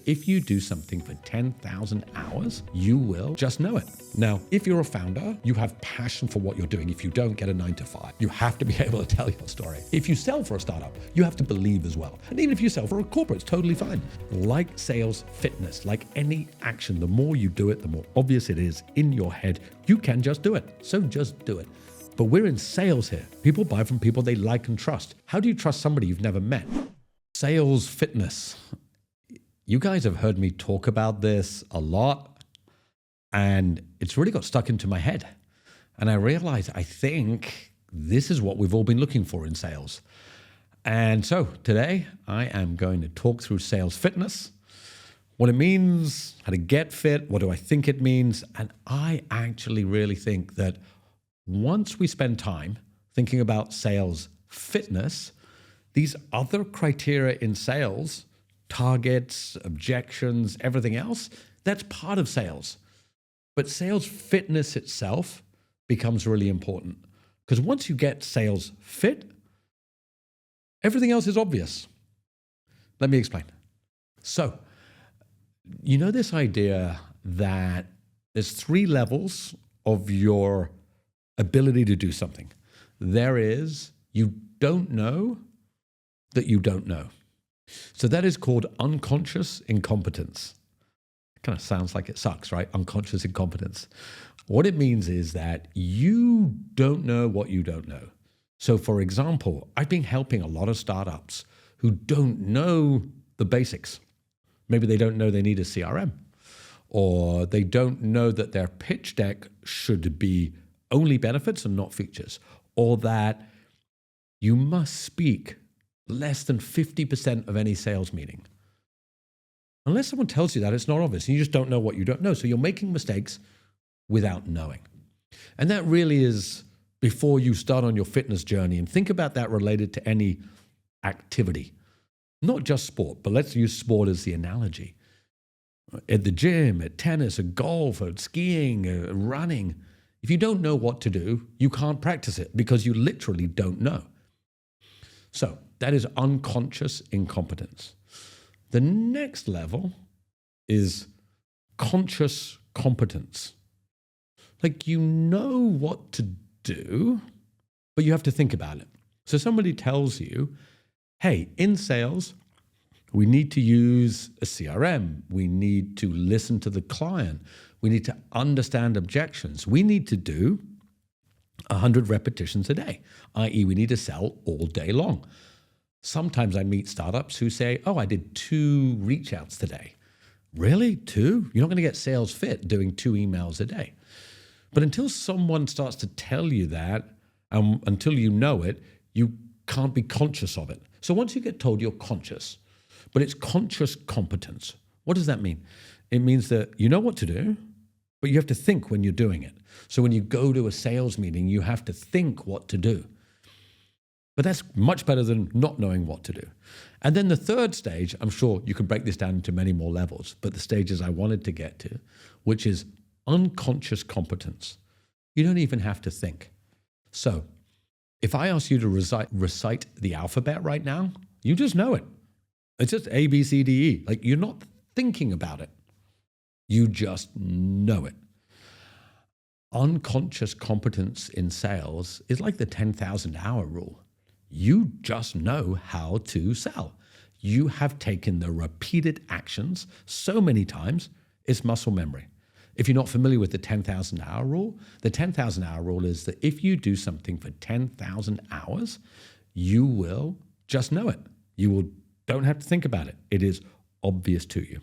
if you do something for 10,000 hours, you will just know it. Now, if you're a founder, you have passion for what you're doing. If you don't, get a 9-to-5. You have to be able to tell your story. If you sell for a startup, you have to believe as well. And even if you sell for a corporate, it's totally fine. Like sales fitness, like any action, the more you do it, the more obvious it is in your head. You can just do it. So just do it. But we're in sales here. People buy from people they like and trust. How do you trust somebody you've never met? Sales fitness. You guys have heard me talk about this a lot, and it's really got stuck into my head. And I realized I think this is what we've all been looking for in sales. And so today I am going to talk through sales fitness, what it means, how to get fit, what do I think it means. And I actually really think that once we spend time thinking about sales fitness, these other criteria in sales, targets, objections, everything else, that's part of sales. But sales fitness itself becomes really important, because once you get sales fit, everything else is obvious. Let me explain. So, you know this idea that there's 3 levels of your ability to do something. There is, you don't know that you don't know. So that is called unconscious incompetence. It kind of sounds like it sucks, right? Unconscious incompetence. What it means is that you don't know what you don't know. So for example, I've been helping a lot of startups who don't know the basics. Maybe they don't know they need a CRM, or they don't know that their pitch deck should be only benefits and not features, or that you must speak less than 50% of any sales meeting. Unless someone tells you that, it's not obvious. You just don't know what you don't know. So you're making mistakes without knowing. And that really is before you start on your fitness journey. And think about that related to any activity, not just sport, but let's use sport as the analogy. At the gym, at tennis, at golf, at skiing, at running, if you don't know what to do, you can't practice it because you literally don't know. So that is unconscious incompetence. The next level is conscious competence. Like, you know what to do, but you have to think about it. So somebody tells you, hey, in sales, we need to use a CRM. We need to listen to the client. We need to understand objections. We need to do 100 repetitions a day, i.e. we need to sell all day long. Sometimes I meet startups who say, oh, I did 2 reach outs today. Really? 2? You're not going to get sales fit doing 2 emails a day. But until someone starts to tell you that, until you know it, you can't be conscious of it. So once you get told, you're conscious, but it's conscious competence. What does that mean? It means that you know what to do, but you have to think when you're doing it. So when you go to a sales meeting, you have to think what to do. But that's much better than not knowing what to do. And then the third stage, I'm sure you can break this down into many more levels, but the stages I wanted to get to, which is unconscious competence. You don't even have to think. So if I ask you to recite the alphabet right now, you just know it. It's just A, B, C, D, E. Like, you're not thinking about it. You just know it. Unconscious competence in sales is like the 10,000 hour rule. You just know how to sell. You have taken the repeated actions so many times, it's muscle memory. If you're not familiar with the 10,000 hour rule, the 10,000 hour rule is that if you do something for 10,000 hours, you will just know it. Don't have to think about it. It is obvious to you.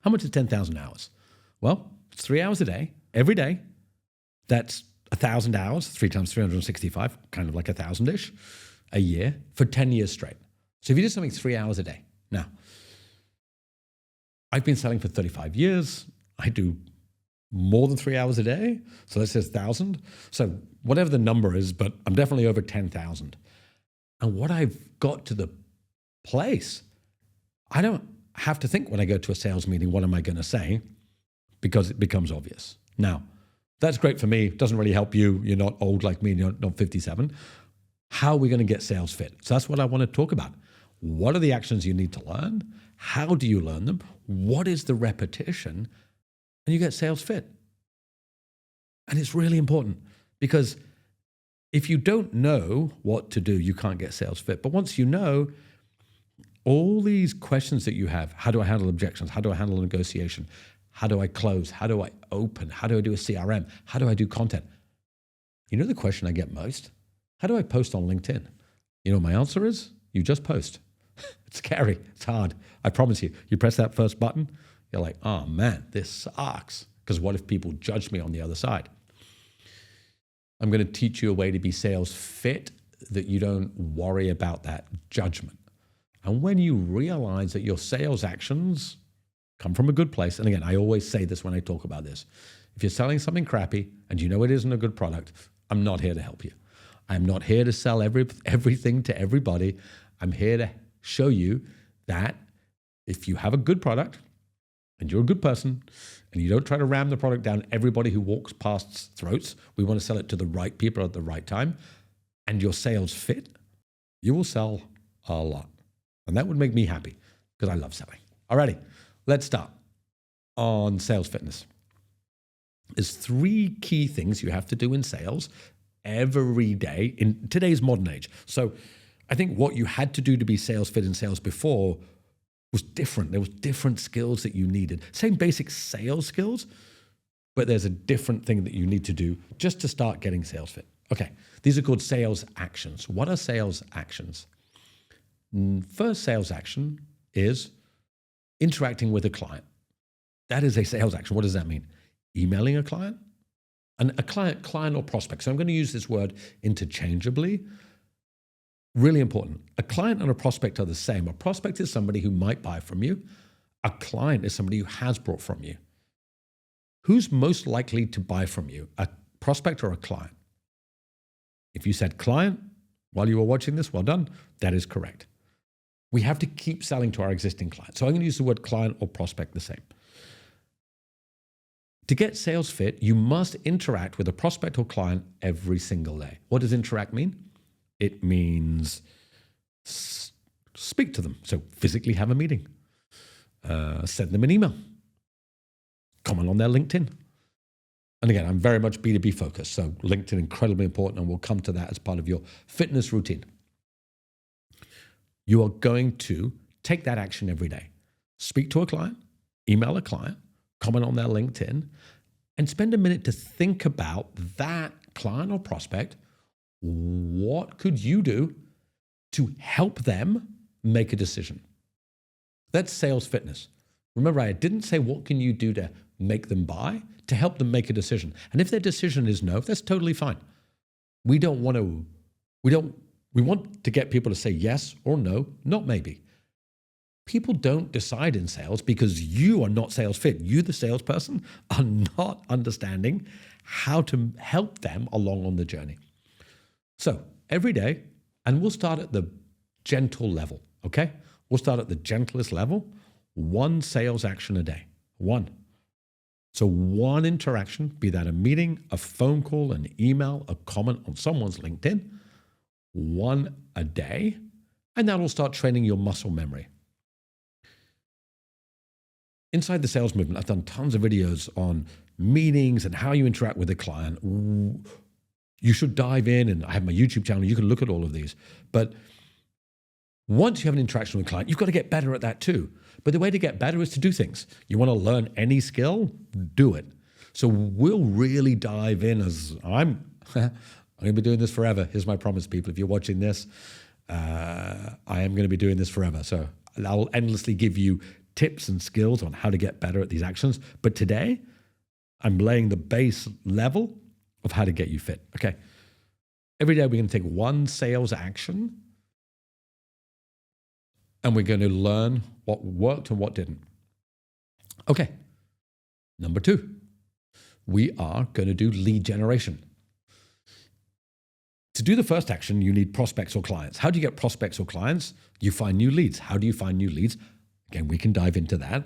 How much is 10,000 hours? Well, it's 3 hours a day, every day. That's 1,000 hours, 3 times 365, kind of like 1,000-ish a year for 10 years straight. So if you do something 3 hours a day. Now, I've been selling for 35 years. I do more than 3 hours a day. So let's say 1,000. So whatever the number is, but I'm definitely over 10,000. And what I've got to the place, I don't have to think when I go to a sales meeting, what am I going to say? Because it becomes obvious. Now, that's great for me. It doesn't really help you. You're not old like me. You're not 57. How are we going to get sales fit? So that's what I want to talk about. What are the actions you need to learn? How do you learn them? What is the repetition? And you get sales fit. And it's really important because if you don't know what to do, you can't get sales fit. But once you know, all these questions that you have, how do I handle objections? How do I handle negotiation? How do I close? How do I open? How do I do a CRM? How do I do content? You know the question I get most? How do I post on LinkedIn? You know what my answer is? You just post. It's scary. It's hard. I promise you. You press that first button, you're like, oh man, this sucks. Because what if people judge me on the other side? I'm going to teach you a way to be sales fit that you don't worry about that judgment. And when you realize that your sales actions come from a good place, and again, I always say this when I talk about this. If you're selling something crappy and you know it isn't a good product, I'm not here to help you. I'm not here to sell everything to everybody. I'm here to show you that if you have a good product and you're a good person and you don't try to ram the product down everybody who walks past's throats, we want to sell it to the right people at the right time, and your sales fit, you will sell a lot. And that would make me happy because I love selling. Alrighty, let's start on sales fitness. There's 3 key things you have to do in sales every day in today's modern age. So I think what you had to do to be sales fit in sales before was different. There was different skills that you needed. Same basic sales skills, but there's a different thing that you need to do just to start getting sales fit. Okay, these are called sales actions. What are sales actions? First sales action is interacting with a client. That is a sales action. What does that mean? Emailing a client? And a client or prospect. So I'm going to use this word interchangeably. Really important. A client and a prospect are the same. A prospect is somebody who might buy from you. A client is somebody who has bought from you. Who's most likely to buy from you? A prospect or a client? If you said client while you were watching this, well done. That is correct. We have to keep selling to our existing clients. So I'm going to use the word client or prospect the same. To get sales fit, you must interact with a prospect or client every single day. What does interact mean? It means speak to them. So physically have a meeting, send them an email, comment on their LinkedIn. And again, I'm very much B2B focused. So LinkedIn, incredibly important. And we'll come to that as part of your fitness routine. You are going to take that action every day. Speak to a client, email a client, comment on their LinkedIn, and spend a minute to think about that client or prospect. What could you do to help them make a decision? That's sales fitness. Remember, I didn't say what can you do to make them buy, to help them make a decision. And if their decision is no, that's totally fine. We want to get people to say yes or no, not maybe. People don't decide in sales because you are not sales fit. You, the salesperson, are not understanding how to help them along on the journey. So every day, and we'll start at the gentle level, okay? We'll start at the gentlest level, 1 sales action a day, 1. So 1 interaction, be that a meeting, a phone call, an email, a comment on someone's LinkedIn, 1 a day, and that'll start training your muscle memory. Inside the sales movement, I've done tons of videos on meetings and how you interact with a client. You should dive in, and I have my YouTube channel. You can look at all of these. But once you have an interaction with a client, you've got to get better at that too. But the way to get better is to do things. You want to learn any skill? Do it. So we'll really dive in as I'm going to be doing this forever. Here's my promise, people. If you're watching this, I am going to be doing this forever. So I'll endlessly give you tips and skills on how to get better at these actions. But today, I'm laying the base level of how to get you fit. Okay. Every day, we're going to take 1 sales action and we're going to learn what worked and what didn't. Okay. Number 2, we are going to do lead generation. To do the first action, you need prospects or clients. How do you get prospects or clients? You find new leads. How do you find new leads? Again, we can dive into that.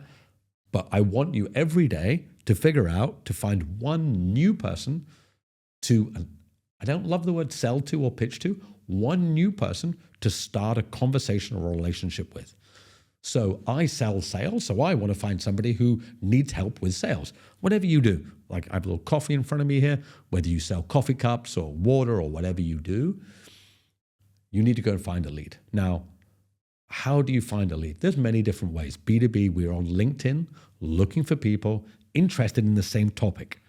But I want you every day to figure out, to find 1 new person to I don't love the word sell to or pitch to, one new person to start a conversation or relationship with. So I sell sales, so I want to find somebody who needs help with sales. Whatever you do, like I have a little coffee in front of me here, whether you sell coffee cups or water or whatever you do, you need to go and find a lead. Now, how do you find a lead? There's many different ways. B2B, we're on LinkedIn looking for people interested in the same topic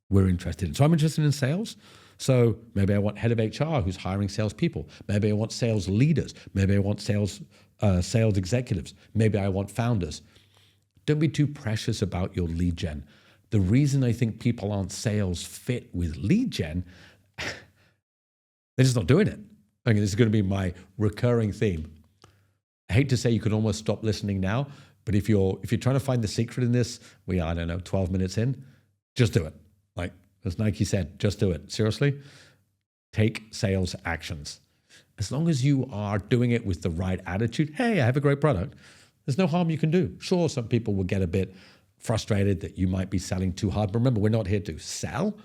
we're interested in. So I'm interested in sales. So maybe I want head of HR who's hiring salespeople. Maybe I want sales leaders. Maybe I want sales executives. Maybe I want founders. Don't be too precious about your lead gen. The reason I think people aren't sales fit with lead gen, they're just not doing it. I mean, this is going to be my recurring theme. I hate to say you can almost stop listening now, but if you're trying to find the secret in this, we are, I don't know, 12 minutes in, just do it. Like as Nike said, just do it. Seriously, take sales actions. As long as you are doing it with the right attitude, hey, I have a great product, there's no harm you can do. Sure, some people will get a bit frustrated that you might be selling too hard, but remember, we're not here to sell.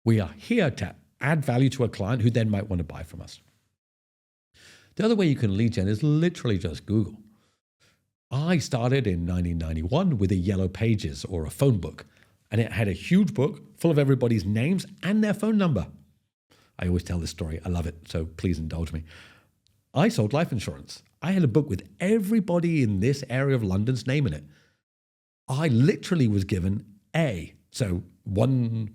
We are here to add value to a client who then might want to buy from us. The other way you can lead gen is literally just Google. I started in 1991 with a Yellow Pages or a phone book, and it had a huge book full of everybody's names and their phone number. I always tell this story. I love it, so please indulge me. I sold life insurance. I had a book with everybody in this area of London's name in it. I literally was given A. So one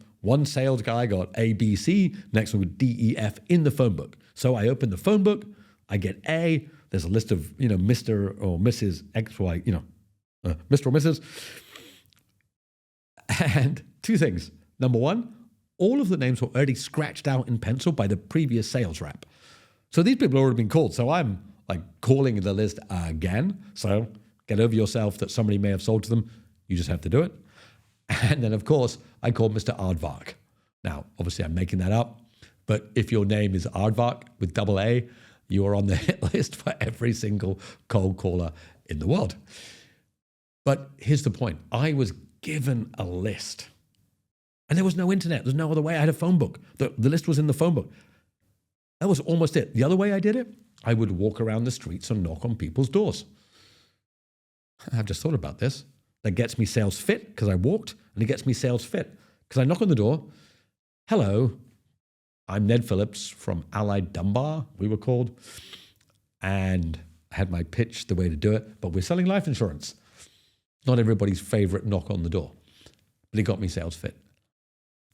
sales guy got A, B, C, next one with D, E, F in the phone book. So I open the phone book, I get A, there's a list of, Mr. or Mrs. X, Y, Mr. or Mrs. And two things. Number one, all of the names were already scratched out in pencil by the previous sales rep. So these people have already been called. So I'm like calling the list again. So get over yourself that somebody may have sold to them. You just have to do it. And then, of course, I called Mr. Aardvark. Now, obviously, I'm making that up. But if your name is Aardvark with double A, you are on the hit list for every single cold caller in the world. But here's the point. I was given a list. And there was no internet. There's no other way. I had a phone book. The list was in the phone book. That was almost it. The other way I did it, I would walk around the streets and knock on people's doors. I've just thought about this. That gets me sales fit because I walked, and it gets me sales fit because I knock on the door. Hello, I'm Ned Phillips from Allied Dunbar, we were called. And I had my pitch, the way to do it, but we're selling life insurance. Not everybody's favorite knock on the door, but it got me sales fit.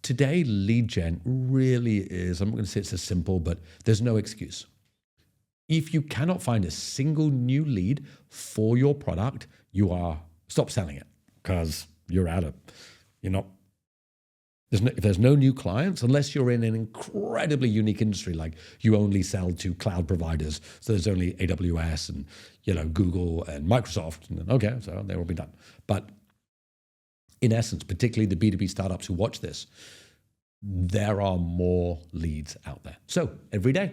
Today, lead gen really is, I'm not going to say it's as simple, but there's no excuse. If you cannot find a single new lead for your product, stop selling it because if there's no new clients, unless you're in an incredibly unique industry, like you only sell to cloud providers, so there's only AWS and Google and Microsoft, and okay, so they will be done. But in essence, particularly the B2B startups who watch this, there are more leads out there. So every day,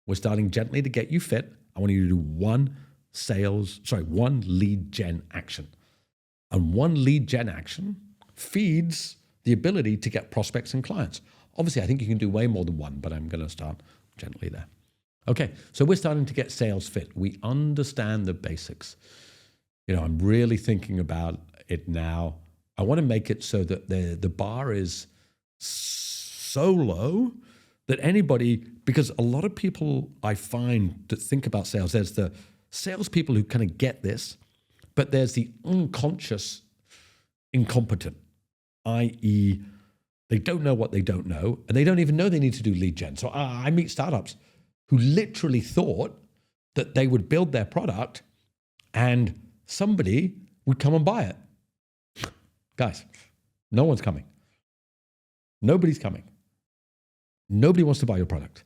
we're starting gently to get you fit. I want you to do one lead gen action. And one lead gen action feeds the ability to get prospects and clients. Obviously, I think you can do way more than one, but I'm going to start gently there. Okay, so we're starting to get sales fit. We understand the basics. I'm really thinking about it now. I want to make it so that the bar is so low that anybody, because a lot of people I find that think about sales, there's the salespeople who kind of get this, but there's the unconscious incompetent, i.e., they don't know what they don't know, and they don't even know they need to do lead gen. So I meet startups who literally thought that they would build their product and somebody would come and buy it. Guys, no one's coming. Nobody's coming. Nobody wants to buy your product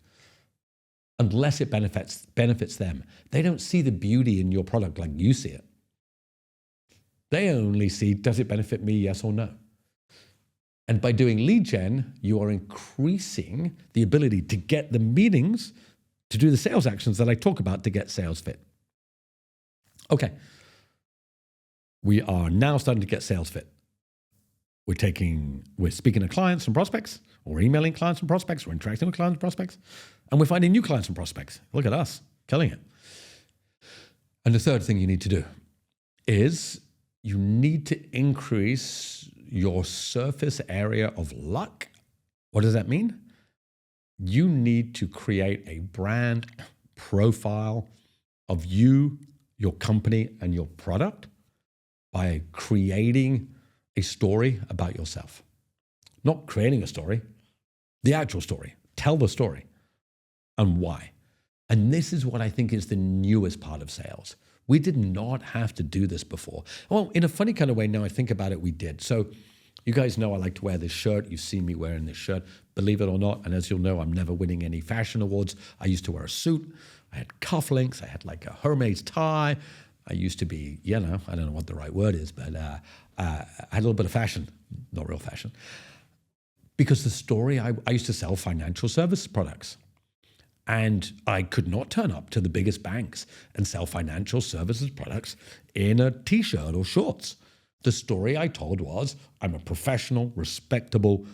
unless it benefits them. They don't see the beauty in your product like you see it. They only see, does it benefit me, yes or no? And by doing lead gen, you are increasing the ability to get the meetings to do the sales actions that I talk about to get sales fit. Okay. We are now starting to get sales fit. We're speaking to clients and prospects, or emailing clients and prospects, or interacting with clients and prospects, and we're finding new clients and prospects. Look at us, killing it. And the third thing you need to do is you need to increase your surface area of luck. What does that mean? You need to create a brand profile of you, your company, and your product by creating a story about yourself. Not creating a story, the actual story. Tell the story and why. And this is what I think is the newest part of sales. We did not have to do this before. Well, in a funny kind of way, now I think about it, we did. So you guys know I like to wear this shirt. You've seen me wearing this shirt, believe it or not. And as you'll know, I'm never winning any fashion awards. I used to wear a suit. I had cufflinks. I had like a Hermes tie. I used to be, I don't know what the right word is, but I had a little bit of fashion, not real fashion. Because the story, I used to sell financial services products. And I could not turn up to the biggest banks and sell financial services products in a t-shirt or shorts. The story I told was, I'm a professional, respectable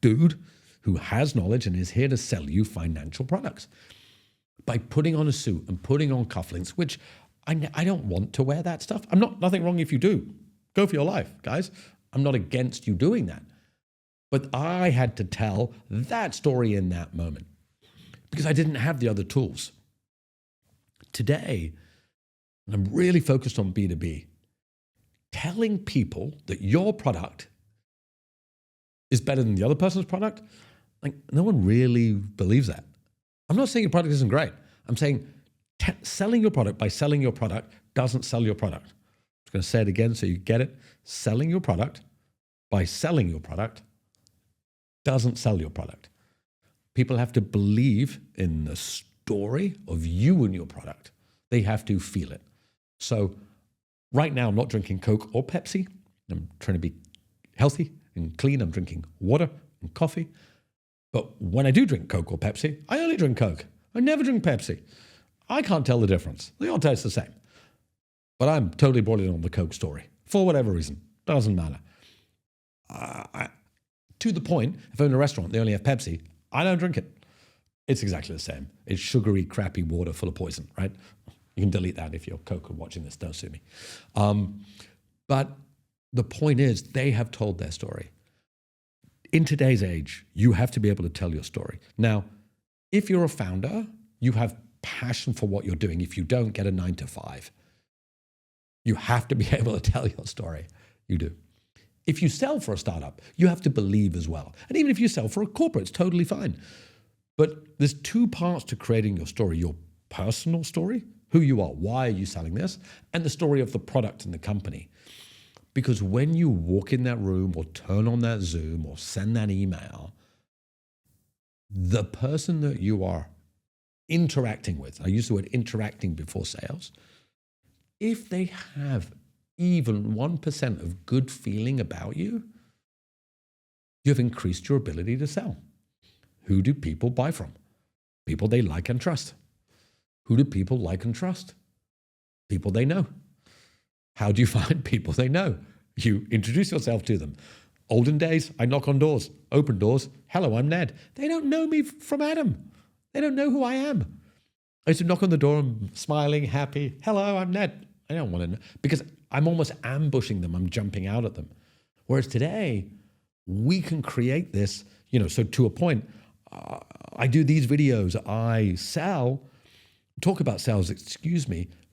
dude who has knowledge and is here to sell you financial products. By putting on a suit and putting on cufflinks, which I don't want to wear that stuff. Nothing wrong if you do. Go for your life, guys. I'm not against you doing that. But I had to tell that story in that moment because I didn't have the other tools. Today, and I'm really focused on B2B, telling people that your product is better than the other person's product, like no one really believes that. I'm not saying your product isn't great. I'm saying selling your product by selling your product doesn't sell your product. I'm just going to say it again so you get it. Selling your product by selling your product doesn't sell your product. People have to believe in the story of you and your product. They have to feel it. So right now, I'm not drinking Coke or Pepsi. I'm trying to be healthy and clean. I'm drinking water and coffee. But when I do drink Coke or Pepsi, I only drink Coke. I never drink Pepsi. I can't tell the difference. They all taste the same. But I'm totally bought in on the Coke story for whatever reason. Doesn't matter. To the point, if I'm in a restaurant, they only have Pepsi, I don't drink it. It's exactly the same. It's sugary, crappy water full of poison, right? You can delete that if you're Coke and watching this. Don't sue me. But the point is, they have told their story. In today's age, you have to be able to tell your story. Now, if you're a founder, you have passion for what you're doing. If you don't, get a 9 to 5. You have to be able to tell your story. You do. If you sell for a startup, you have to believe as well. And even if you sell for a corporate, it's totally fine. But there's two parts to creating your story. Your personal story, who you are, why are you selling this, and the story of the product and the company. Because when you walk in that room or turn on that Zoom or send that email, the person that you are interacting with, I use the word interacting before sales, if they have even 1% of good feeling about you, you've increased your ability to sell. Who do people buy from? People they like and trust. Who do people like and trust? People they know. How do you find people they know? You introduce yourself to them. Olden days, I knock on doors, open doors. Hello, I'm Ned. They don't know me from Adam. They don't know who I am. I used to knock on the door, I'm smiling, happy. Hello, I'm Ned. I don't want to know because I'm almost ambushing them. I'm jumping out at them. Whereas today, we can create this, so to a point, I do these videos, I talk about sales,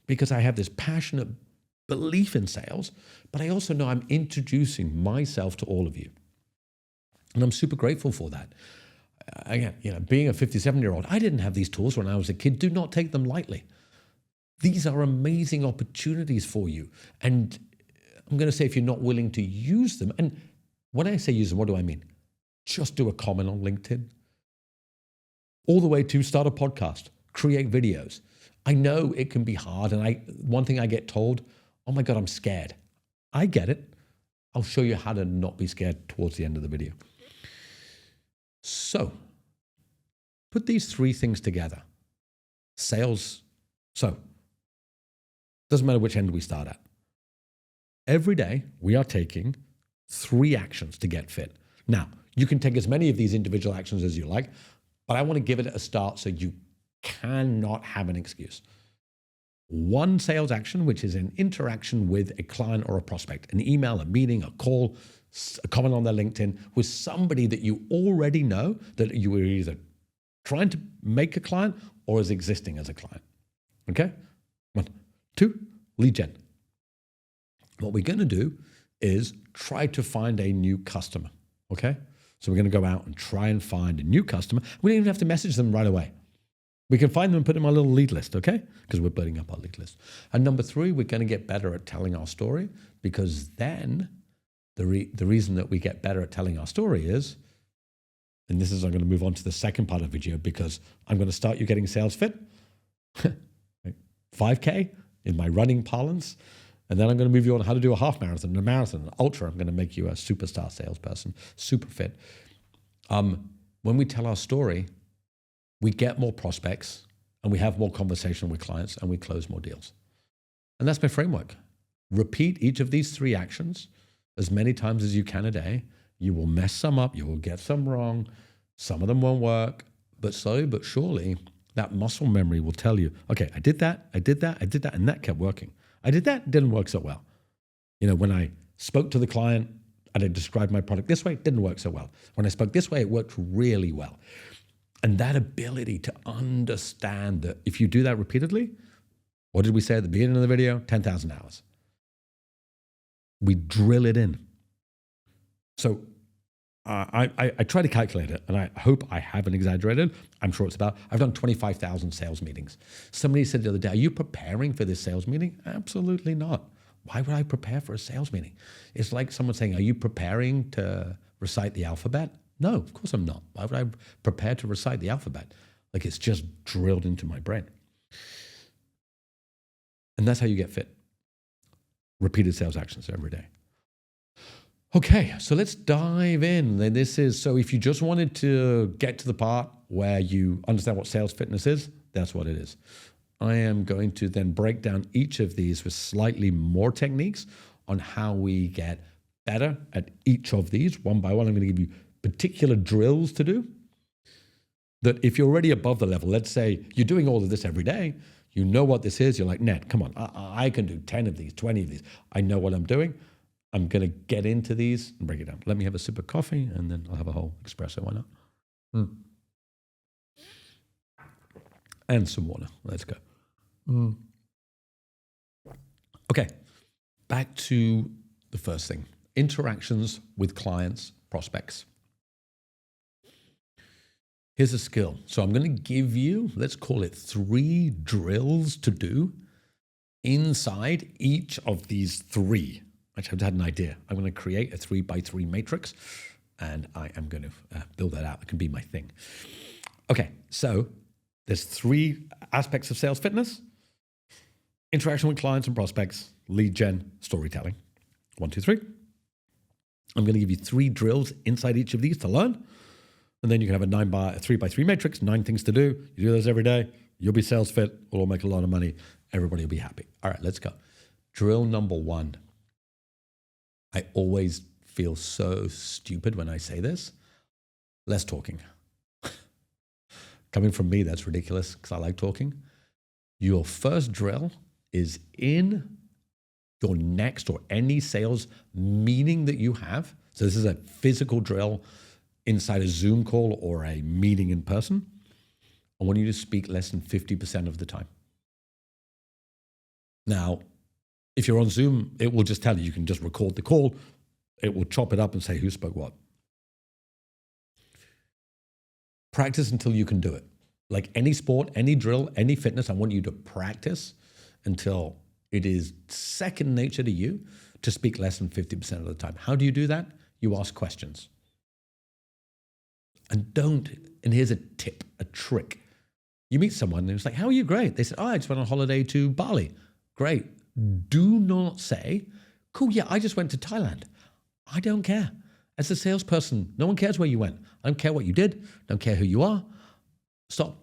because I have this passionate belief in sales, but I also know I'm introducing myself to all of you. And I'm super grateful for that. Again, being a 57-year-old, I didn't have these tools when I was a kid. Do not take them lightly. These are amazing opportunities for you. And I'm going to say if you're not willing to use them, and when I say use them, what do I mean? Just do a comment on LinkedIn. All the way to start a podcast, create videos. I know it can be hard. And one thing I get told, oh my God, I'm scared. I get it. I'll show you how to not be scared towards the end of the video. So put these three things together. Sales. So doesn't matter which end we start at. Every day we are taking 3 actions to get fit. Now, you can take as many of these individual actions as you like, but I want to give it a start so you cannot have an excuse. 1 sales action, which is an interaction with a client or a prospect, an email, a meeting, a call, a comment on their LinkedIn with somebody that you already know that you were either trying to make a client or is existing as a client. Okay? 1. 2, lead gen. What we're going to do is try to find a new customer. Okay? So we're going to go out and try and find a new customer. We don't even have to message them right away. We can find them and put them on a little lead list, okay? Because we're building up our lead list. And number 3, we're going to get better at telling our story, because then the reason that we get better at telling our story is, and this is, I'm going to move on to the second part of the video, because I'm going to start you getting sales fit, 5K in my running parlance, and then I'm going to move you on how to do a half marathon, a marathon, an ultra. I'm going to make you a superstar salesperson, super fit. When we tell our story, we get more prospects and we have more conversation with clients and we close more deals. And that's my framework. Repeat each of these 3 actions as many times as you can a day. You will mess some up, you will get some wrong, some of them won't work, but slowly but surely, that muscle memory will tell you, okay, I did that, and that kept working. I did that, didn't work so well. You know, when I spoke to the client and I described my product this way, it didn't work so well. When I spoke this way, it worked really well. And that ability to understand that if you do that repeatedly, what did we say at the beginning of the video? 10,000 hours. We drill it in. So I try to calculate it, and I hope I haven't exaggerated. I'm sure it's about, I've done 25,000 sales meetings. Somebody said the other day, are you preparing for this sales meeting? Absolutely not. Why would I prepare for a sales meeting? It's like someone saying, are you preparing to recite the alphabet? No, of course I'm not. Why would I prepare to recite the alphabet? Like, it's just drilled into my brain. And that's how you get fit. Repeated sales actions every day. Okay, so let's dive in. And this is, so if you just wanted to get to the part where you understand what sales fitness is, that's what it is. I am going to then break down each of these with slightly more techniques on how we get better at each of these. One by one, I'm going to give you particular drills to do, that if you're already above the level, let's say you're doing all of this every day, you know what this is, you're like, Ned, come on, I can do 10 of these, 20 of these. I know what I'm doing. I'm going to get into these and break it down. Let me have a sip of coffee and then I'll have a whole espresso, why not? And some water, let's go. Okay, back to the first thing, interactions with clients, prospects. Here's a skill. So I'm going to give you, let's call it 3 drills to do inside each of these 3. Actually, I've had an idea. I'm going to create a 3x3 matrix and I am going to build that out. It can be my thing. Okay, so there's 3 aspects of sales fitness: interaction with clients and prospects, lead gen, storytelling. 1, 2, 3. I'm going to give you 3 drills inside each of these to learn. And then you can have a 3x3 matrix, 9 things to do. You do those every day. You'll be sales fit. We'll all make a lot of money. Everybody will be happy. All right, let's go. Drill number 1. I always feel so stupid when I say this. Less talking. Coming from me, that's ridiculous because I like talking. Your first drill is in your next or any sales meeting that you have. So this is a physical drill inside a Zoom call or a meeting in person. I want you to speak less than 50% of the time. Now, if you're on Zoom, it will just tell you, you can just record the call. It will chop it up and say who spoke what. Practice until you can do it. Like any sport, any drill, any fitness, I want you to practice until it is second nature to you to speak less than 50% of the time. How do you do that? You ask questions. And here's a tip, a trick. You meet someone who's like, how are you? Great. They said, oh, I just went on holiday to Bali. Great. Do not say, cool, yeah, I just went to Thailand. I don't care. As a salesperson, no one cares where you went. I don't care what you did. Don't care who you are. Stop.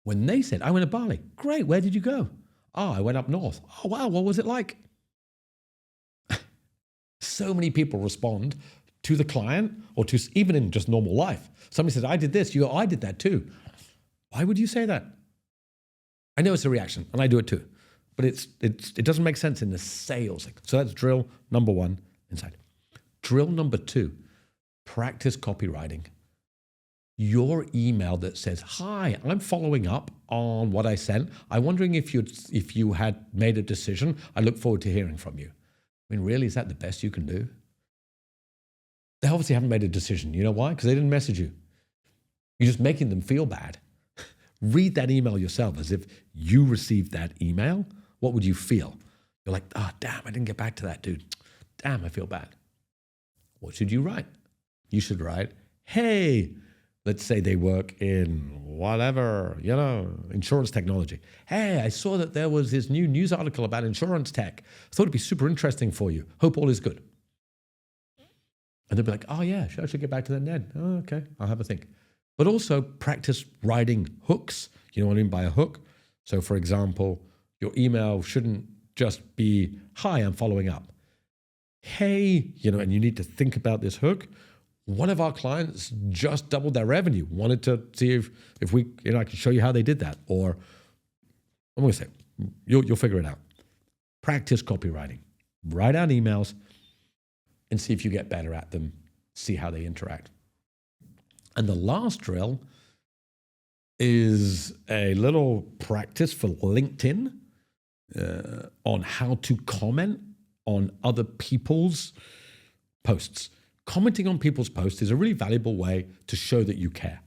When they said, I went to Bali. Great. Where did you go? Oh, I went up north. Oh, wow. What was it like? so many people respond to the client or to even in just normal life. Somebody says, I did this. You go, I did that too. Why would you say that? I know it's a reaction and I do it too, but it doesn't make sense in the sales. So that's drill number one inside. Drill number two, practice copywriting. Your email that says, hi, I'm following up on what I sent. I'm wondering if you had made a decision. I look forward to hearing from you. I mean, really, is that the best you can do? They obviously haven't made a decision. You know why? Because they didn't message you. You're just making them feel bad. Read that email yourself as if you received that email. What would you feel? You're like, oh, damn, I didn't get back to that dude. Damn, I feel bad. What should you write? You should write, hey, let's say they work in whatever, insurance technology. Hey, I saw that there was this new news article about insurance tech. I thought it'd be super interesting for you. Hope all is good. And they'll be like, oh yeah, I should get back to that, Ned. Oh, okay, I'll have a think. But also practice writing hooks. You know what I mean by a hook? So for example, your email shouldn't just be, hi, I'm following up. Hey, and you need to think about this hook. One of our clients just doubled their revenue. Wanted to see if we, I can show you how they did that. Or I'm going to say, you'll figure it out. Practice copywriting. Write out emails and see if you get better at them. See how they interact. And the last drill is a little practice for LinkedIn on how to comment on other people's posts. Commenting on people's posts is a really valuable way to show that you care.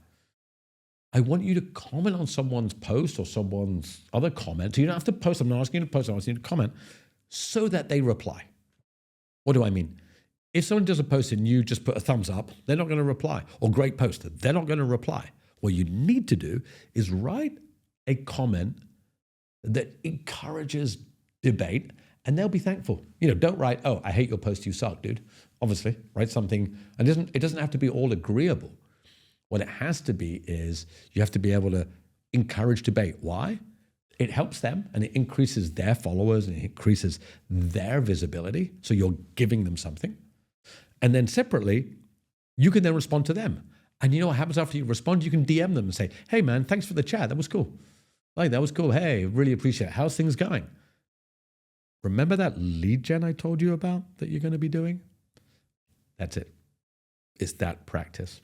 I want you to comment on someone's post or someone's other comment. You don't have to post. I'm not asking you to post. I'm asking you to comment so that they reply. What do I mean? If someone does a post and you just put a thumbs up, they're not going to reply. Or great post, they're not going to reply. What you need to do is write a comment that encourages debate, and they'll be thankful. Don't write, oh, I hate your post, you suck, dude. Obviously, write something, and it doesn't have to be all agreeable. What it has to be is you have to be able to encourage debate. Why? It helps them, and it increases their followers, and it increases their visibility, so you're giving them something. And then separately, you can then respond to them. And you know what happens after you respond? You can DM them and say, hey man, thanks for the chat, that was cool. Like, that was cool, hey, really appreciate it. How's things going? Remember that lead gen I told you about that you're going to be doing? That's it. It's that practice.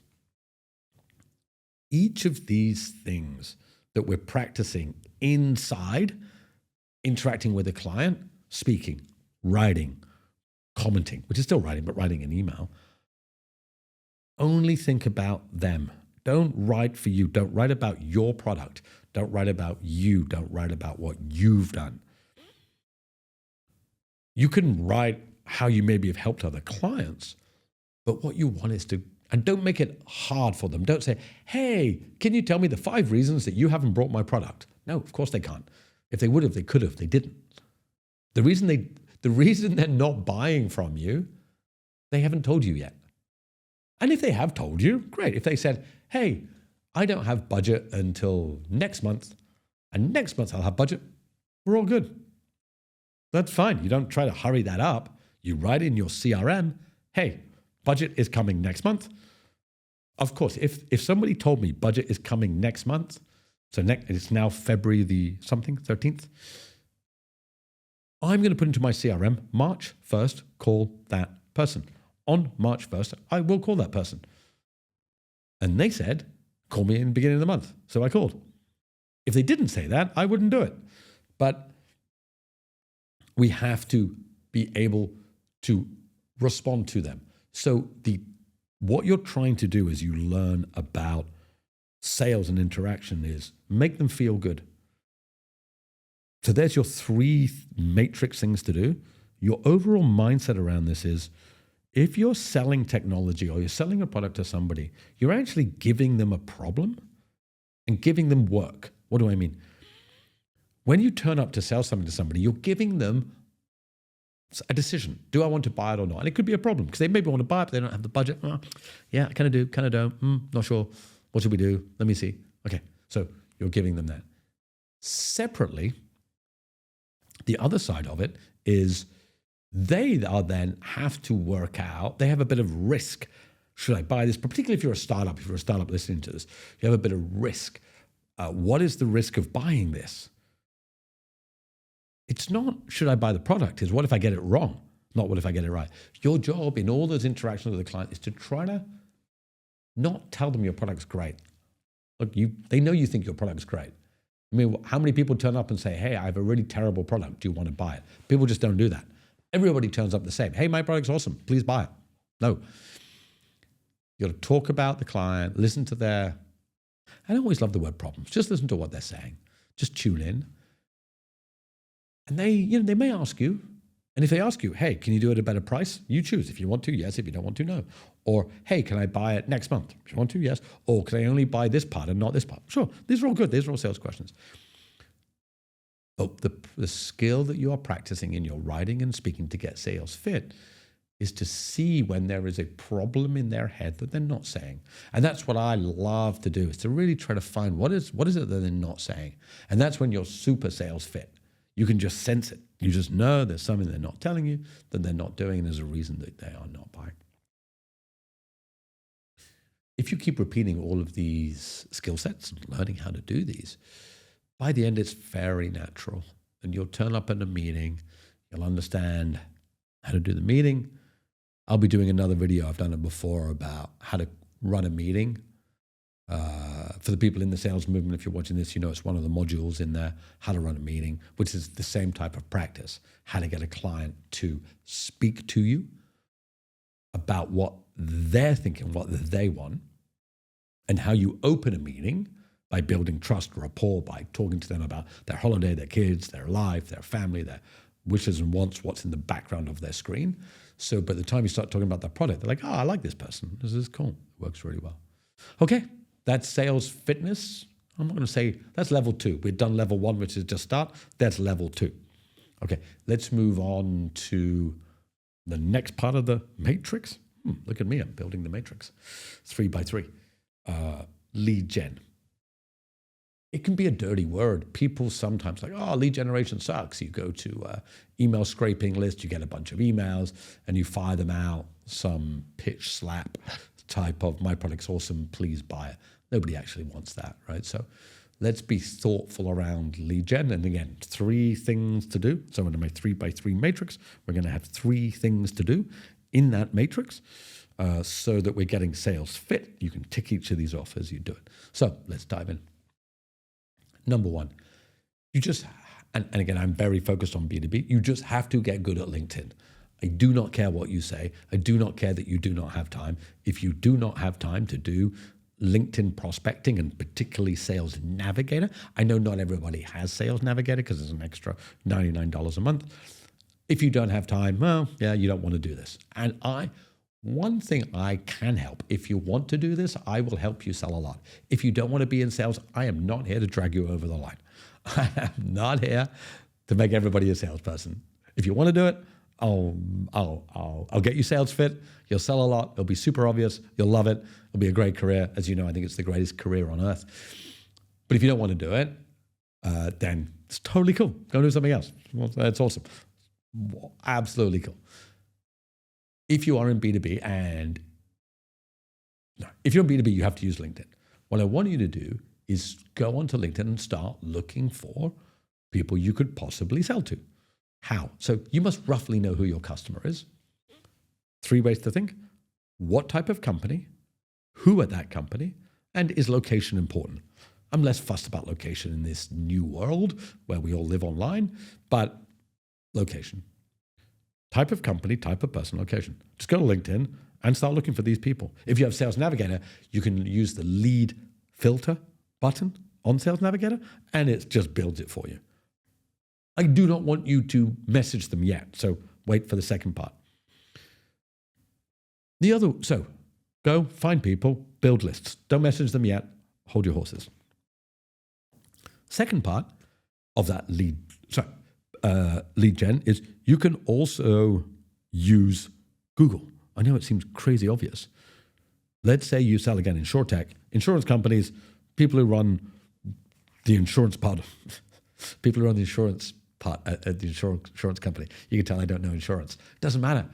Each of these things that we're practicing inside, interacting with a client, speaking, writing, commenting, which is still writing, but writing an email, only think about them. Don't write for you. Don't write about your product. Don't write about you. Don't write about what you've done. You can write how you maybe have helped other clients, but what you want is to, and don't make it hard for them. Don't say, hey, can you tell me the 5 reasons that you haven't bought my product? No, of course they can't. If they would have, they could have. They didn't. The reason they're not buying from you, they haven't told you yet. And if they have told you, great. If they said, hey, I don't have budget until next month, and next month I'll have budget, we're all good. That's fine. You don't try to hurry that up. You write in your CRM, hey, budget is coming next month. Of course, if somebody told me budget is coming next month, so it's now February the 13th, I'm going to put into my CRM, March 1st, call that person. On March 1st, I will call that person. And they said, call me in the beginning of the month. So I called. If they didn't say that, I wouldn't do it. But we have to be able to respond to them. So what you're trying to do as you learn about sales and interaction is make them feel good. So there's your 3 matrix things to do. Your overall mindset around this is, if you're selling technology or you're selling a product to somebody, you're actually giving them a problem and giving them work. What do I mean? When you turn up to sell something to somebody, you're giving them a decision. Do I want to buy it or not? And it could be a problem because they maybe want to buy it, but they don't have the budget. Yeah, I kind of do, kind of don't. Not sure. What should we do? Let me see. Okay, so you're giving them that. Separately, the other side of it is They are then have to work out, they have a bit of risk. Should I buy this? Particularly if you're a startup, listening to this, you have a bit of risk. What is the risk of buying this? It's not, should I buy the product? It's what if I get it wrong? Not what if I get it right. Your job in all those interactions with the client is to try to not tell them your product's great. Look, they know you think your product's great. I mean, how many people turn up and say, hey, I have a really terrible product. Do you want to buy it? People just don't do that. Everybody turns up the same. Hey, my product's awesome. Please buy it. No. You got to talk about the client, listen to their, I don't always love the word problems. Just listen to what they're saying. Just tune in. And they may ask you, and if they ask you, hey, can you do it at a better price? You choose. If you want to, yes. If you don't want to, no. Or, hey, can I buy it next month? If you want to, yes. Or can I only buy this part and not this part? Sure. These are all good. These are all sales questions. But the skill that you are practicing in your writing and speaking to get sales fit is to see when there is a problem in their head that they're not saying. And that's what I love to do, is to really try to find what is it that they're not saying. And that's when you're super sales fit. You can just sense it. You just know there's something they're not telling you, that they're not doing, and there's a reason that they are not buying. If you keep repeating all of these skill sets and learning how to do these, by the end, it's very natural. And you'll turn up in a meeting, you'll understand how to do the meeting. I'll be doing another video, I've done it before, about how to run a meeting. For the people in the sales movement, if you're watching this, you know it's one of the modules in there, how to run a meeting, which is the same type of practice, how to get a client to speak to you about what they're thinking, what they want, and how you open a meeting by building trust, rapport, by talking to them about their holiday, their kids, their life, their family, their wishes and wants, what's in the background of their screen. So by the time you start talking about their product, they're like, oh, I like this person. This is cool. It works really well. Okay, that's sales fitness. I'm not going to say that's level 2. We've done level 1, which is just start. That's level 2. Okay, let's move on to the next part of the matrix. Look at me, I'm building the matrix. 3 by 3. Lead gen. It can be a dirty word. People sometimes like, oh, lead generation sucks. You go to email scraping list, you get a bunch of emails, and you fire them out, some pitch slap type of, my product's awesome, please buy it. Nobody actually wants that, right? So let's be thoughtful around lead gen. And again, 3 things to do. So in my 3 by 3 matrix, we're going to have 3 things to do in that matrix so that we're getting sales fit. You can tick each of these off as you do it. So let's dive in. Number 1, you just, and again, I'm very focused on B2B, you just have to get good at LinkedIn. I do not care what you say. I do not care that you do not have time. If you do not have time to do LinkedIn prospecting and particularly Sales Navigator, I know not everybody has Sales Navigator because it's an extra $99 a month. If you don't have time, well, yeah, you don't want to do this. And one thing I can help, if you want to do this, I will help you sell a lot. If you don't want to be in sales, I am not here to drag you over the line. I am not here to make everybody a salesperson. If you want to do it, I'll get you sales fit. You'll sell a lot. It'll be super obvious. You'll love it. It'll be a great career. As you know, I think it's the greatest career on earth. But if you don't want to do it, then it's totally cool. Go do something else. Well, that's awesome. Absolutely cool. If you are in B2B if you're in B2B, you have to use LinkedIn. What I want you to do is go onto LinkedIn and start looking for people you could possibly sell to. How? So you must roughly know who your customer is. 3 ways to think. What type of company? Who at that company? And is location important? I'm less fussed about location in this new world where we all live online, but location. Type of company, type of person, location. Just go to LinkedIn and start looking for these people. If you have Sales Navigator, you can use the lead filter button on Sales Navigator, and it just builds it for you. I do not want you to message them yet, so wait for the second part. So go find people, build lists. Don't message them yet. Hold your horses. Second part of that lead gen is you can also use Google. I know it seems crazy obvious. Let's say you sell again InsurTech. Insurance companies, people who run the insurance part, people who run the insurance part at the insurance company. You can tell I don't know insurance. Doesn't matter.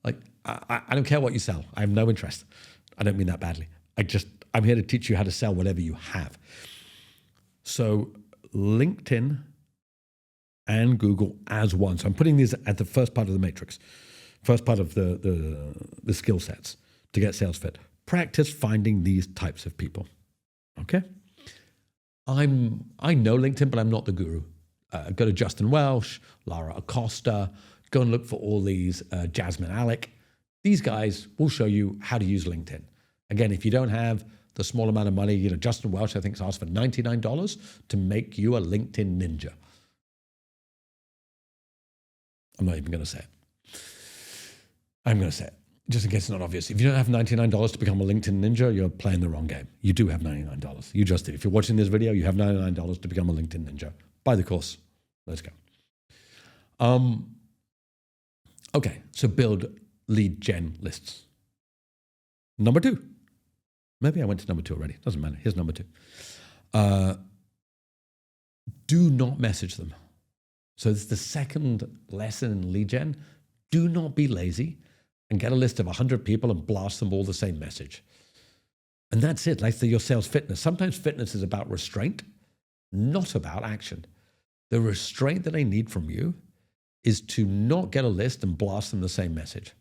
Like, I don't care what you sell. I have no interest. I don't mean that badly. I'm here to teach you how to sell whatever you have. So LinkedIn and Google as one. So I'm putting these at the first part of the matrix, first part of the skill sets to get sales fit. Practice finding these types of people. Okay? I know LinkedIn, but I'm not the guru. Go to Justin Welsh, Lara Acosta, go and look for all these, Jasmine Alec. These guys will show you how to use LinkedIn. Again, if you don't have the small amount of money, Justin Welsh, I think, has asked for $99 to make you a LinkedIn ninja. I'm not even going to say it. I'm going to say it, just in case it's not obvious. If you don't have $99 to become a LinkedIn ninja, you're playing the wrong game. You do have $99. You just did. If you're watching this video, you have $99 to become a LinkedIn ninja. Buy the course. Let's go. Okay, so build lead gen lists. Number 2. Maybe I went to number 2 already. Doesn't matter. Here's number 2. Do not message them. So it's the second lesson in lead gen. Do not be lazy and get a list of 100 people and blast them all the same message. And that's it. Like your sales fitness. Sometimes fitness is about restraint, not about action. The restraint that I need from you is to not get a list and blast them the same message.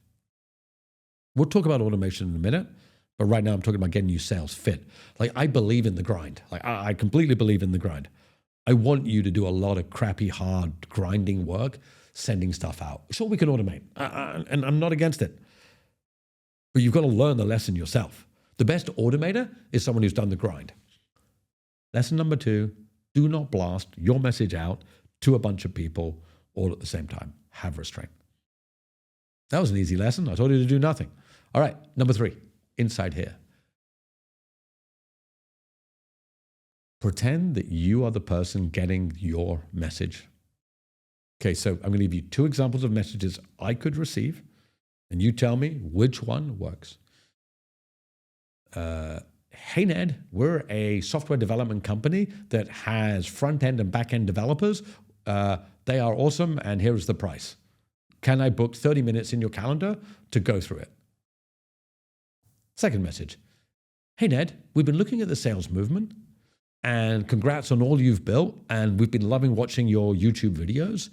We'll talk about automation in a minute, but right now I'm talking about getting you sales fit. Like, I believe in the grind. Like, I completely believe in the grind. I want you to do a lot of crappy, hard, grinding work, sending stuff out. Sure, we can automate, and I'm not against it. But you've got to learn the lesson yourself. The best automator is someone who's done the grind. Lesson number 2, do not blast your message out to a bunch of people all at the same time. Have restraint. That was an easy lesson. I told you to do nothing. All right, number 3, inside here. Pretend that you are the person getting your message. Okay, so I'm going to give you 2 examples of messages I could receive, and you tell me which one works. Hey, Ned, we're a software development company that has front-end and back-end developers. They are awesome, and here's the price. Can I book 30 minutes in your calendar to go through it? Second message. Hey, Ned, we've been looking at the sales movement, and congrats on all you've built, and we've been loving watching your YouTube videos.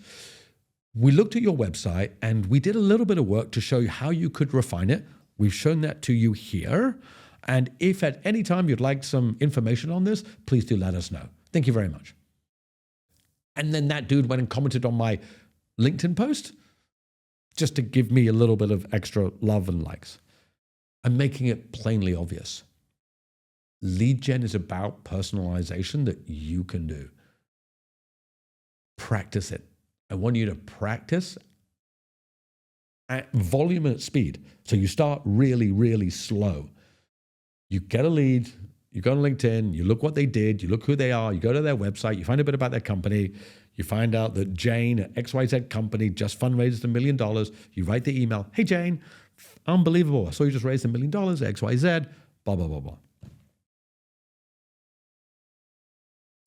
We looked at your website, and we did a little bit of work to show you how you could refine it. We've shown that to you here. And if at any time you'd like some information on this, please do let us know. Thank you very much. And then that dude went and commented on my LinkedIn post just to give me a little bit of extra love and likes. I'm making it plainly obvious. Lead gen is about personalization that you can do. Practice it. I want you to practice at volume and at speed. So you start really, really slow. You get a lead, you go on LinkedIn, you look what they did, you look who they are, you go to their website, you find a bit about their company, you find out that Jane at XYZ company just fundraised $1 million. You write the email, hey Jane, unbelievable. I saw you just raised $1 million, XYZ, blah, blah, blah, blah.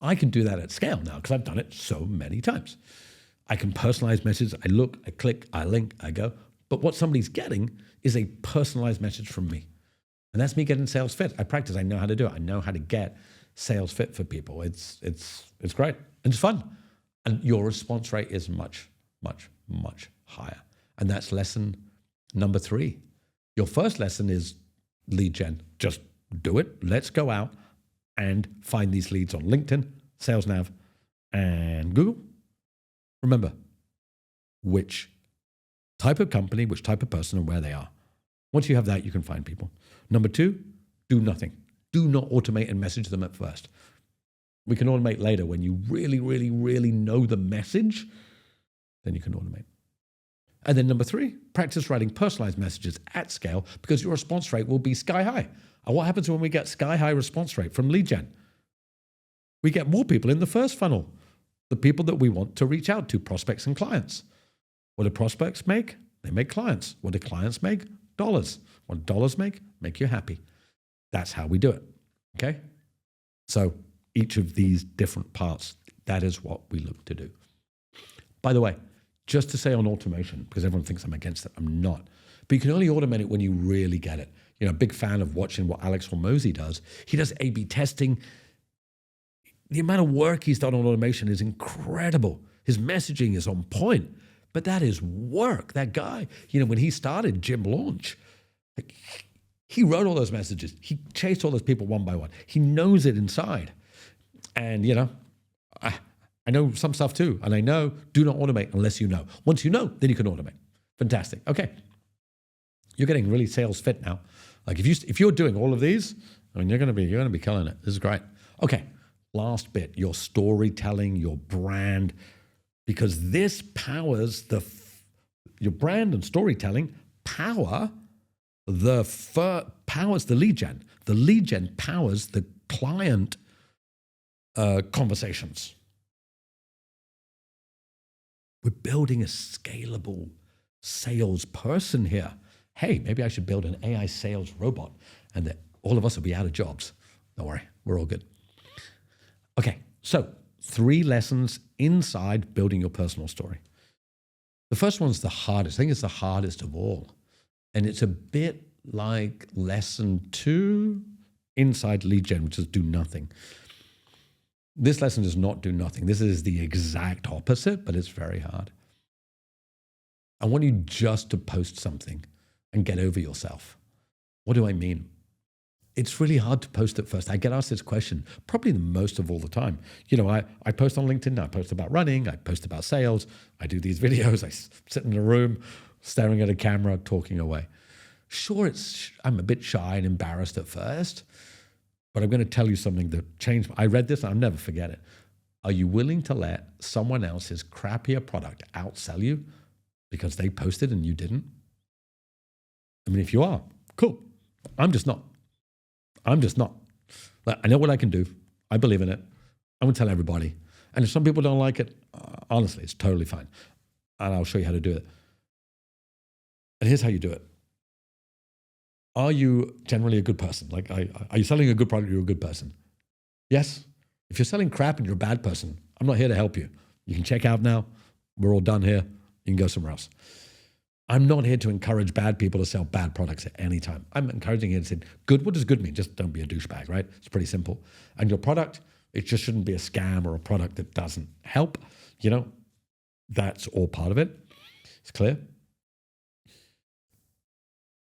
I can do that at scale now because I've done it so many times. I can personalize messages. I look, I click, I link, I go. But what somebody's getting is a personalized message from me. And that's me getting sales fit. I practice. I know how to do it. I know how to get sales fit for people. It's great. And it's fun. And your response rate is much, much, much higher. And that's lesson number 3. Your first lesson is lead gen. Just do it. Let's go out and find these leads on LinkedIn, SalesNav, and Google. Remember, which type of company, which type of person, and where they are. Once you have that, you can find people. Number 2, do nothing. Do not automate and message them at first. We can automate later when you really, really, really know the message, then you can automate. And then number 3, practice writing personalized messages at scale because your response rate will be sky high. And what happens when we get sky high response rate from lead gen? We get more people in the first funnel, the people that we want to reach out to, prospects and clients. What do prospects make? They make clients. What do clients make? Dollars. What do dollars make? Make you happy. That's how we do it. Okay? So each of these different parts, that is what we look to do. By the way, just to say on automation, because everyone thinks I'm against it, I'm not. But you can only automate it when you really get it. You know, big fan of watching what Alex Hormozy does. He does A/B testing. The amount of work he's done on automation is incredible. His messaging is on point, but that is work. That guy, you know, when he started Gym Launch, like, he wrote all those messages. He chased all those people one by one. He knows it inside. And, you know, I know some stuff too. And I know, do not automate unless you know. Once you know, then you can automate. Fantastic. Okay. You're getting really sales fit now. Like if you're doing all of these, I mean, you're going to be killing it. This is great. Okay. Last bit, your storytelling, your brand, because this powers your brand and storytelling powers the lead gen. The lead gen powers the client conversations. We're building a scalable salesperson here. Hey, maybe I should build an AI sales robot and that all of us will be out of jobs. Don't worry, we're all good. Okay, so 3 lessons inside building your personal story. The first one's the hardest. I think it's the hardest of all. And it's a bit like lesson 2 inside lead gen, which is do nothing. This lesson does not do nothing. This is the exact opposite, but it's very hard. I want you just to post something and get over yourself. What do I mean? It's really hard to post at first. I get asked this question probably the most of all the time. You know, I post on LinkedIn, I post about running, I post about sales, I do these videos, I sit in a room staring at a camera, talking away. Sure, I'm a bit shy and embarrassed at first, but I'm going to tell you something that changed. I read this and I'll never forget it. Are you willing to let someone else's crappier product outsell you because they posted and you didn't? I mean, if you are, cool. I'm just not. I know what I can do. I believe in it. I'm going to tell everybody. And if some people don't like it, honestly, it's totally fine. And I'll show you how to do it. And here's how you do it. Are you generally a good person? Like, are you selling a good product? You're a good person. Yes? If you're selling crap and you're a bad person, I'm not here to help you. You can check out now. We're all done here. You can go somewhere else. I'm not here to encourage bad people to sell bad products at any time. I'm encouraging you to say, good, what does good mean? Just don't be a douchebag, right? It's pretty simple. And your product, it just shouldn't be a scam or a product that doesn't help. You know, that's all part of it. It's clear.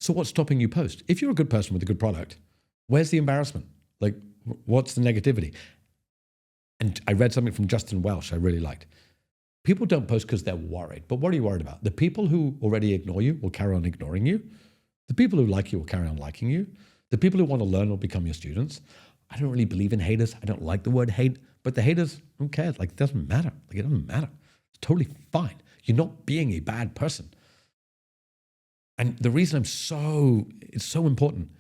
So what's stopping you post? If you're a good person with a good product, where's the embarrassment? Like, what's the negativity? And I read something from Justin Welsh I really liked. People don't post because they're worried. But what are you worried about? The people who already ignore you will carry on ignoring you. The people who like you will carry on liking you. The people who want to learn will become your students. I don't really believe in haters. I don't like the word hate. But the haters, who cares? Like, it doesn't matter. Like, it doesn't matter. It's totally fine. You're not being a bad person. And the reason it's so important.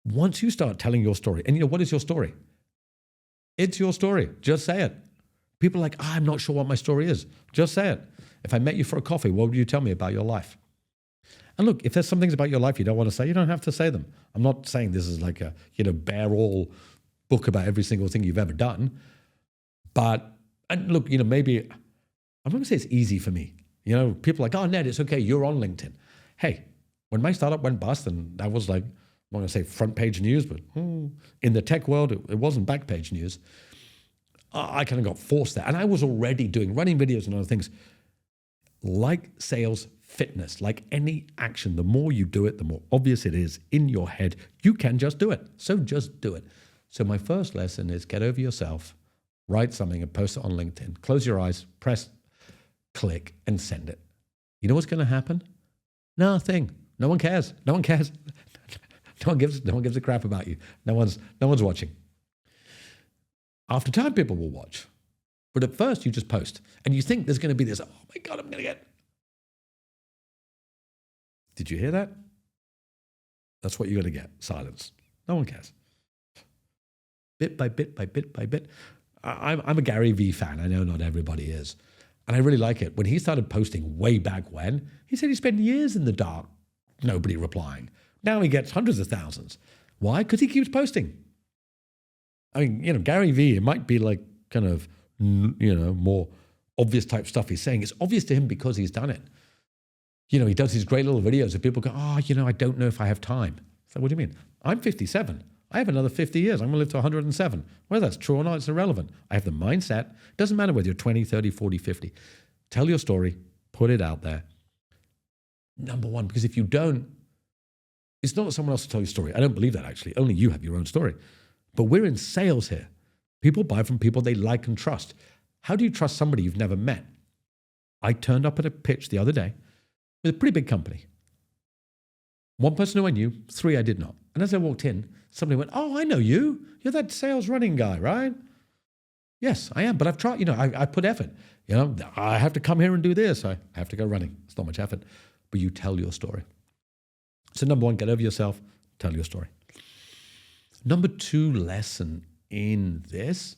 Once you start telling your story, and you know, what is your story? It's your story. Just say it. People are like, I'm not sure what my story is. Just say it. If I met you for a coffee, what would you tell me about your life? And look, if there's some things about your life you don't want to say, you don't have to say them. I'm not saying this is like a, bare all book about every single thing you've ever done. But, and look, maybe, I'm not going to say it's easy for me. People are like, oh, Ned, it's okay. You're on LinkedIn. Hey, when my startup went bust, and that was like, I'm not going to say front page news, but in the tech world, it wasn't back page news. I kind of got forced there. And I was already doing running videos and other things. Like sales, fitness, like any action, the more you do it, the more obvious it is in your head. You can just do it. So just do it. So my first lesson is get over yourself, write something and post it on LinkedIn. Close your eyes, press click and send it. You know what's going to happen? Nothing. No one cares. No one cares. No one gives a crap about you. No one's watching. After time, people will watch. But at first, you just post. And you think there's going to be this, oh my God, I'm going to get. Did you hear that? That's what you're going to get. Silence. No one cares. Bit by bit by bit by bit. I'm a Gary Vee fan. I know not everybody is. And I really like it. When he started posting way back when, he said he spent years in the dark, nobody replying. Now he gets hundreds of thousands. Why? Because he keeps posting. I mean, Gary Vee, it might be like kind of, more obvious type stuff he's saying. It's obvious to him because he's done it. You know, he does these great little videos and people go, oh, you know, I don't know if I have time. So what do you mean? I'm 57. I have another 50 years. I'm going to live to 107. Whether that's true or not, it's irrelevant. I have the mindset. It doesn't matter whether you're 20, 30, 40, 50. Tell your story. Put it out there. Number one, because if you don't, it's not that someone else will tell your story. I don't believe that, actually. Only you have your own story. But we're in sales here. People buy from people they like and trust. How do you trust somebody you've never met? I turned up at a pitch the other day with a pretty big company. One person who I knew, 3 I did not. And as I walked in, somebody went, oh, I know you. You're that sales running guy, right? Yes, I am. But I've tried, you know, I put effort. You know, I have to come here and do this. I have to go running. It's not much effort. But you tell your story. So number one, get over yourself, tell your story. Number 2 lesson in this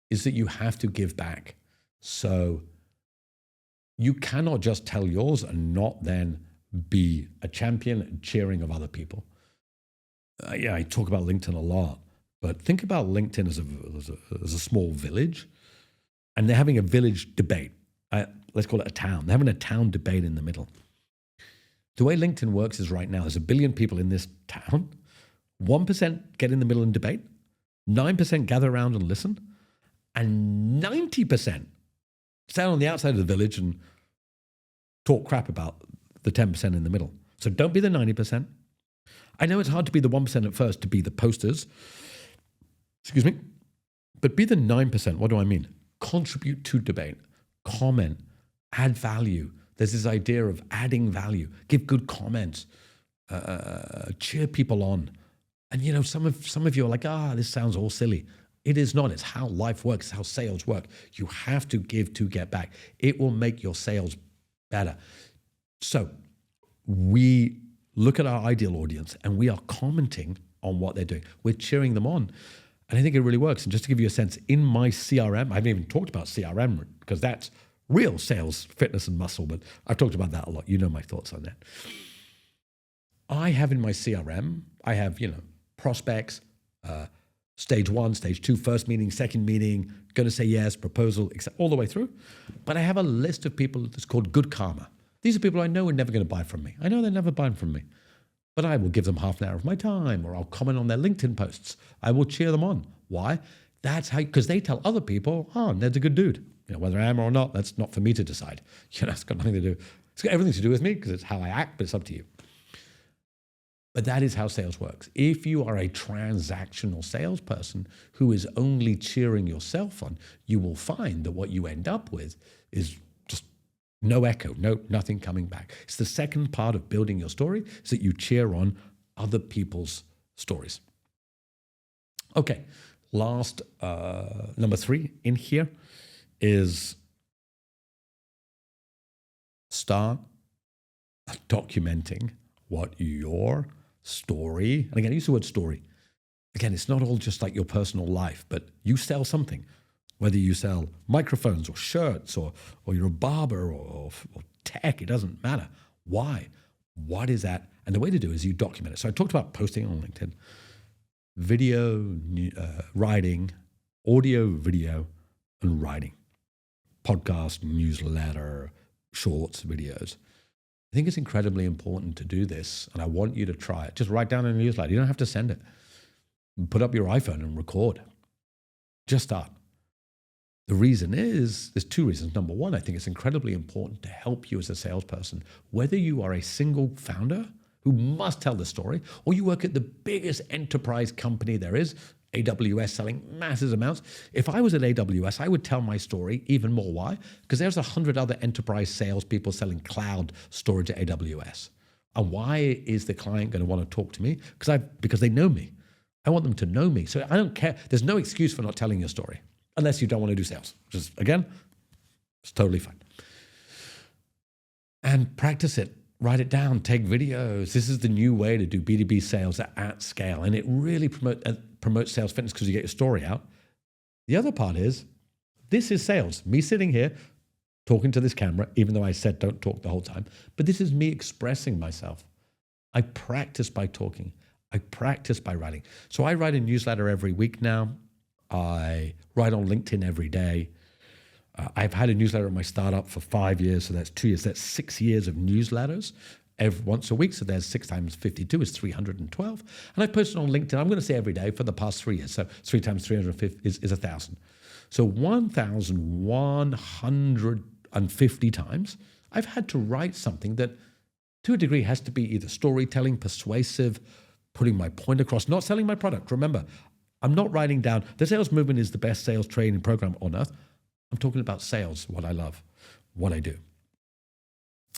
is that you have to give back. So you cannot just tell yours and not then be a champion and cheering of other people. Yeah, I talk about LinkedIn a lot, but think about LinkedIn as a small village, and they're having a village debate. Let's call it a town. They're having a town debate in the middle. The way LinkedIn works is right now, there's 1 billion people in this town. 1% get in the middle and debate. 9% gather around and listen. And 90% stand on the outside of the village and talk crap about the 10% in the middle. So don't be the 90%. I know it's hard to be the 1% at first, to be the posters. Excuse me. But be the 9%. What do I mean? Contribute to debate. Comment. Add value. There's this idea of adding value. Give good comments. Cheer people on. And you know, some of you are like, this sounds all silly. It is not. It's how life works. It's how sales work. You have to give to get back. It will make your sales better. So we look at our ideal audience and we are commenting on what they're doing. We're cheering them on. And I think it really works. And just to give you a sense, in my CRM, I haven't even talked about CRM because that's real sales, fitness and muscle, but I've talked about that a lot. You know my thoughts on that. I have in my CRM, I have, you know, prospects, stage 1, stage 2, first meeting, second meeting, going to say yes, proposal, all the way through. But I have a list of people that's called good karma. These are people I know are never going to buy from me. I know they're never buying from me. But I will give them half an hour of my time, or I'll comment on their LinkedIn posts. I will cheer them on. Why? That's how, because they tell other people, Ned's a good dude. You know, whether I am or not, that's not for me to decide. You know, it's got nothing to do. It's got everything to do with me because it's how I act, but it's up to you. But that is how sales works. If you are a transactional salesperson who is only cheering yourself on, you will find that what you end up with is just no echo, nothing coming back. It's the second part of building your story, is that you cheer on other people's stories. Okay, last, number 3 in here is start documenting what your story, and again, I use the word story. Again, it's not all just like your personal life, but you sell something, whether you sell microphones or shirts or you're a barber or tech, it doesn't matter. Why? What is that? And the way to do it is you document it. So I talked about posting on LinkedIn, video, writing, audio, video, and writing, podcast, newsletter, shorts, videos. I think it's incredibly important to do this, and I want you to try it. Just write down in a newsletter. You don't have to send it. Put up your iPhone and record. Just start. The reason is, there's 2 reasons. Number 1, I think it's incredibly important to help you as a salesperson, whether you are a single founder who must tell the story, or you work at the biggest enterprise company there is, AWS, selling massive amounts. If I was at AWS, I would tell my story even more. Why? Because there's 100 other enterprise salespeople selling cloud storage at AWS. And why is the client going to want to talk to me? Because they know me. I want them to know me. So I don't care. There's no excuse for not telling your story, unless you don't want to do sales, which is, again, it's totally fine. And practice it. Write it down, take videos. This is the new way to do B2B sales at scale. And it really promotes sales fitness because you get your story out. The other part is, this is sales. Me sitting here, talking to this camera, even though I said don't talk the whole time, but this is me expressing myself. I practice by talking. I practice by writing. So I write a newsletter every week now. I write on LinkedIn every day. I've had a newsletter in my startup for 5 years, so that's 2 years. That's 6 years of newsletters once a week. So there's 6 times 52 is 312. And I posted on LinkedIn, I'm going to say every day for the past 3 years. So 3 times 350 is 1,000. So 1,150 times I've had to write something that to a degree has to be either storytelling, persuasive, putting my point across, not selling my product. Remember, I'm not writing down, the sales movement is the best sales training program on earth. I'm talking about sales, what I love, what I do.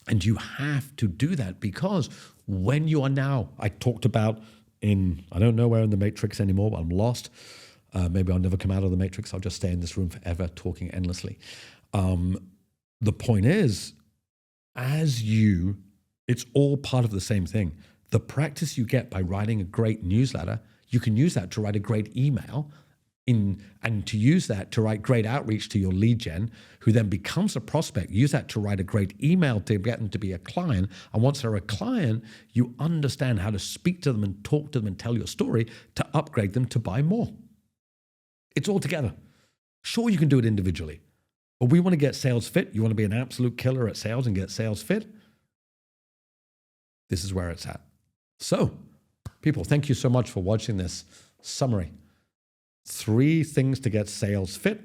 And you have to do that because when you are now, I talked about I don't know where in the matrix anymore, but I'm lost. Maybe I'll never come out of the matrix. I'll just stay in this room forever talking endlessly. The point is, it's all part of the same thing. The practice you get by writing a great newsletter, you can use that to write a great email and to use that to write great outreach to your lead gen, who then becomes a prospect. Use that to write a great email to get them to be a client. And once they're a client, you understand how to speak to them and talk to them and tell your story to upgrade them to buy more. It's all together. Sure, you can do it individually, but we want to get sales fit. You want to be an absolute killer at sales and get sales fit. This is where it's at. So, people, thank you so much for watching this summary. 3 things to get sales fit.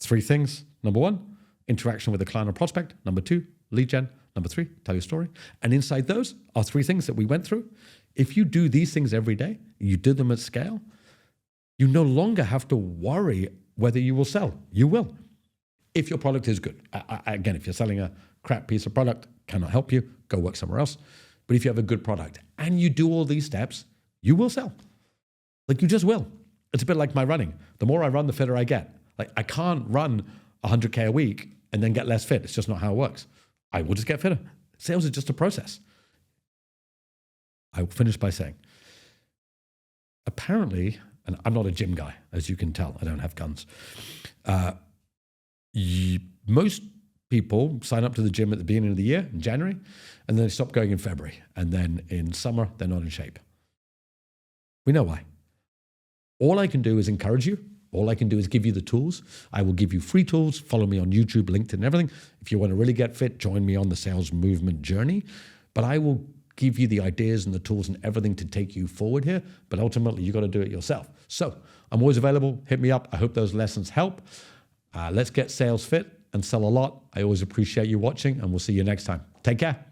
3 things. Number 1, interaction with a client or prospect. Number 2, lead gen. Number 3, tell your story. And inside those are 3 things that we went through. If you do these things every day, you do them at scale, you no longer have to worry whether you will sell. You will. If your product is good. Again, if you're selling a crap piece of product, cannot help you, go work somewhere else. But if you have a good product and you do all these steps, you will sell. Like you just will. It's a bit like my running. The more I run, the fitter I get. Like I can't run 100K a week and then get less fit. It's just not how it works. I will just get fitter. Sales is just a process. I will finish by saying, apparently, and I'm not a gym guy, as you can tell, I don't have guns. Most people sign up to the gym at the beginning of the year, in January, and then they stop going in February. And then in summer, they're not in shape. We know why. All I can do is encourage you. All I can do is give you the tools. I will give you free tools. Follow me on YouTube, LinkedIn, and everything. If you want to really get fit, join me on the sales movement journey. But I will give you the ideas and the tools and everything to take you forward here. But ultimately, you got to do it yourself. So I'm always available. Hit me up. I hope those lessons help. Let's get sales fit and sell a lot. I always appreciate you watching, and we'll see you next time. Take care.